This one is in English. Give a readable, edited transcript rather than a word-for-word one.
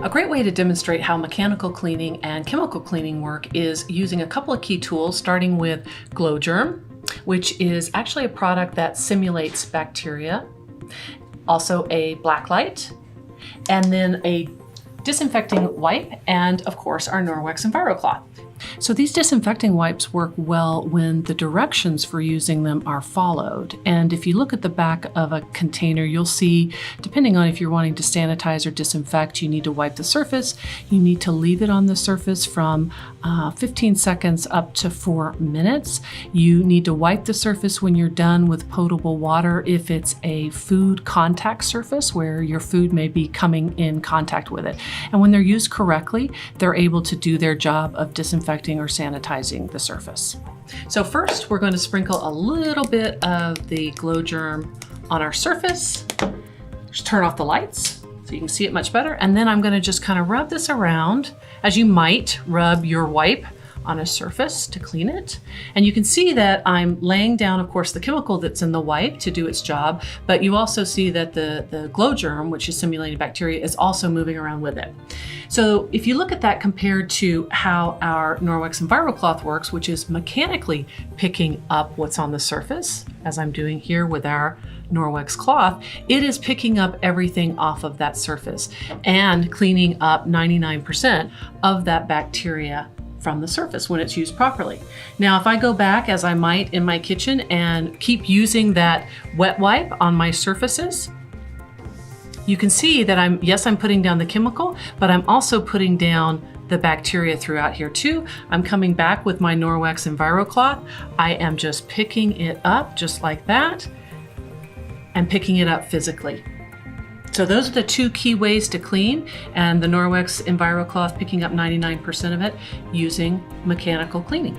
A great way to demonstrate how mechanical cleaning and chemical cleaning work is using a couple of key tools, starting with 𝑔𝑙𝑜_Germ, which is actually a product that simulates bacteria, also a black light, and then a disinfecting wipe, and of course our Norwex EnviroCloth. So these disinfecting wipes work well when the directions for using them are followed. And if you look at the back of a container, you'll see, depending on if you're wanting to sanitize or disinfect, you need to wipe the surface. You need to leave it on the surface from 15 seconds up to 4 minutes. You need to wipe the surface when you're done with potable water if it's a food contact surface where your food may be coming in contact with it. And when they're used correctly, they're able to do their job of disinfecting or sanitizing the surface. So first, we're going to sprinkle a little bit of the 𝗠𝗏𝗓𝗏 on our surface. Just turn off the lights so you can see it much better. And then I'm going to just kind of rub this around as you might rub your wipe on a surface to clean it. And you can see that I'm laying down, of course, the chemical that's in the wipe to do its job, but you also see that the 𝗠𝗏𝗓𝗏, which is simulating bacteria, is also moving around with it. So if you look at that compared to how our Norwex EnviroCloth works, which is mechanically picking up what's on the surface, as I'm doing here with our Norwex cloth, it is picking up everything off of that surface and cleaning up 99% of that bacteria from the surface when it's used properly. Now, if I go back, as I might in my kitchen, and keep using that wet wipe on my surfaces, you can see that I'm putting down the chemical, but I'm also putting down the bacteria throughout here too. I'm coming back with my Norwex EnviroCloth. I am just picking it up just like that and picking it up physically. So those are the two key ways to clean, and the Norwex EnviroCloth picking up 99% of it using mechanical cleaning.